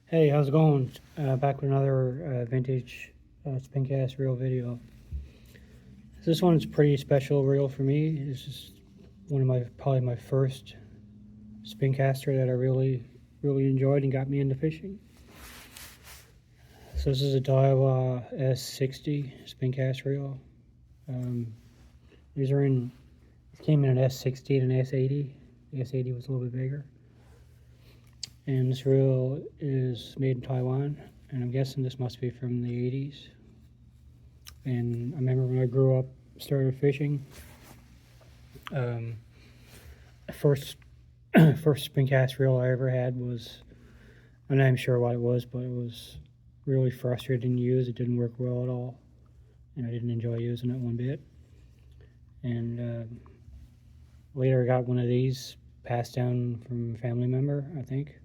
Hey, how's it going? Back with another vintage spincast reel video. This one's a pretty special reel for me. This is one of probably my first spincaster that I really enjoyed and got me into fishing. So this is a Daiwa s60 spincast reel. These are in. It came in an s60 and an s80. The s80 was a little bit bigger. And this reel is made in Taiwan, and I'm guessing this must be from the 80s. And I remember when I grew up, started fishing. First spincast reel I ever had was, I'm not even sure what it was, but it was really frustrating to use. It didn't work well at all, and I didn't enjoy using it one bit. And later I got one of these passed down from a family member, I think.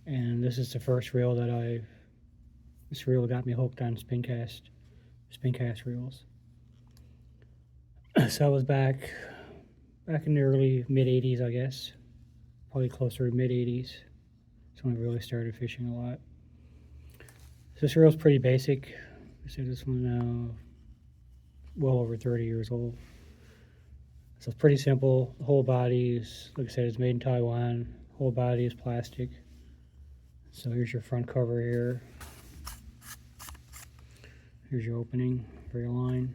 And this is the first reel this reel got me hooked on spincast reels. So I was back in the early mid-80s, I guess, probably closer to mid-80s. That's when I really started fishing a lot. So this reel's pretty basic. I say this one now well over 30 years old. So it's pretty simple. The whole body is, like I said, it's made in Taiwan. The whole body is plastic. So here's your front cover here. Here's your opening for your line.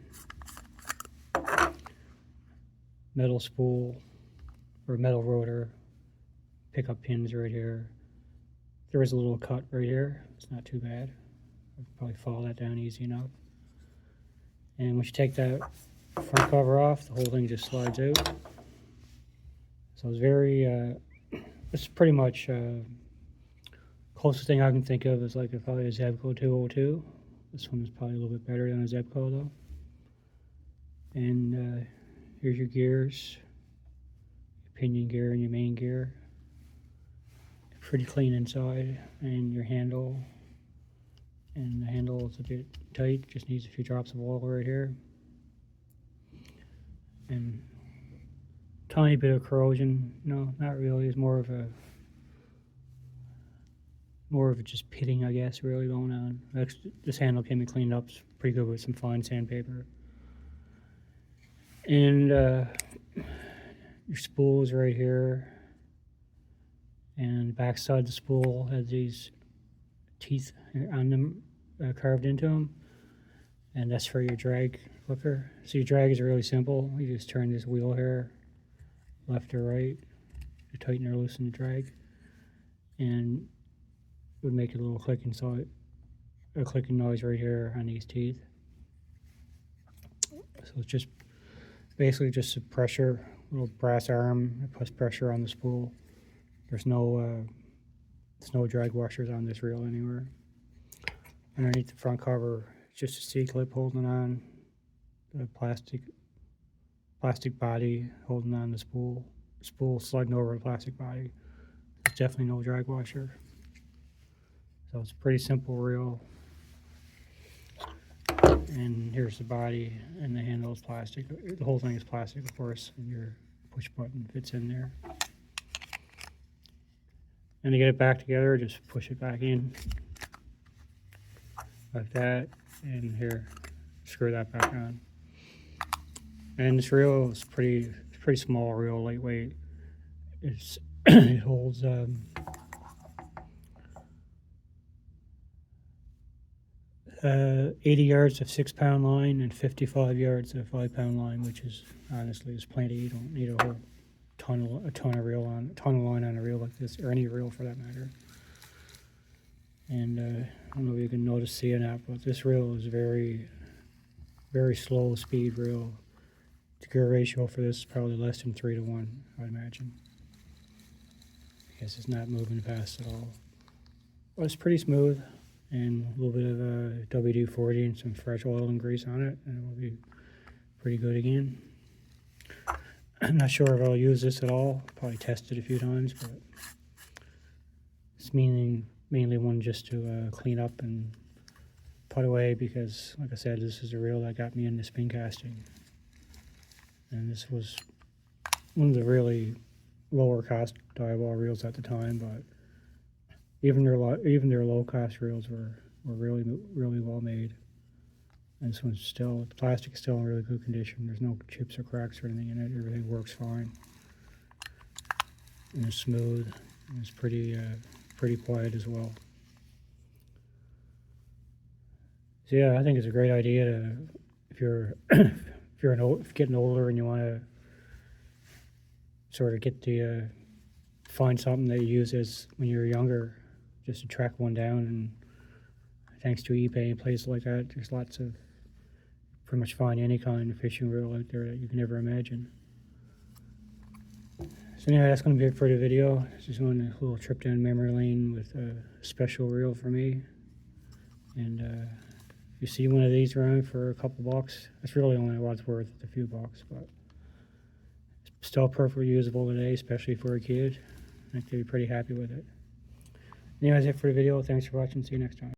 Metal spool or metal rotor. Pickup pins right here. There is a little cut right here. It's not too bad. I'd probably follow that down easy enough. And once you take that front cover off, the whole thing just slides out. So it's very, it's pretty much closest thing I can think of is like probably a Zebco 202. This one is probably a little bit better than a Zebco though. And here's your gears, your pinion gear and your main gear. Pretty clean inside, and your handle. And the handle is a bit tight, just needs a few drops of oil right here. And tiny bit of corrosion. No, not really. It's more of a just pitting, I guess, really going on. This handle can be cleaned up pretty good with some fine sandpaper. And your spool is right here. And the back side of the spool has these teeth on them carved into them. And that's for your drag hooker. So your drag is really simple. You just turn this wheel here left or right to tighten or loosen the drag. And would make a little clicking noise right here on these teeth. So it's just basically just a pressure, little brass arm that puts pressure on the spool. There's no drag washers on this reel anywhere. Underneath the front cover, it's just a C-clip holding on the plastic body holding on the spool sliding over the plastic body. There's definitely no drag washer. So it's a pretty simple reel. And here's the body, and the handle is plastic. The whole thing is plastic, of course, and your push button fits in there. And to get it back together, just push it back in like that, and here, screw that back on. And this reel is pretty small reel, lightweight. It holds 80 yards of 6-pound line and 55 yards of 5-pound line, which is honestly is plenty. You don't need a whole ton of line on a reel like this, or any reel for that matter. And I don't know if you can notice seeing that, but this reel is very slow speed reel. The gear ratio for this is probably less than 3 to 1, I'd imagine. I guess it's not moving fast at all. But it's pretty smooth, and a little bit of WD-40 and some fresh oil and grease on it, and it will be pretty good again. I'm not sure if I'll use this at all. Probably test it a few times, but it's mainly one just to clean up and put away, because, like I said, this is a reel that got me into spin casting. And this was one of the really lower cost Daiwa reels at the time, but Even their low cost reels were really well made. And this one's still, the plastic is still in really good condition. There's no chips or cracks or anything in it. Everything works fine. And it's smooth. And it's pretty quiet as well. So yeah, I think it's a great idea to, if you're getting older and you want to sort of find something that you use as when you're younger, just to track one down. And thanks to eBay and places like that, there's lots of, pretty much find any kind of fishing reel out there that you can ever imagine. So anyway, that's going to be it for the video. Just on a little trip down memory lane with a special reel for me. And if you see one of these around for a couple bucks, it's really only what it's worth, a few bucks, but it's still perfectly usable today, especially for a kid. I think they'd be pretty happy with it. Anyway, that's it for the video. Thanks for watching. See you next time.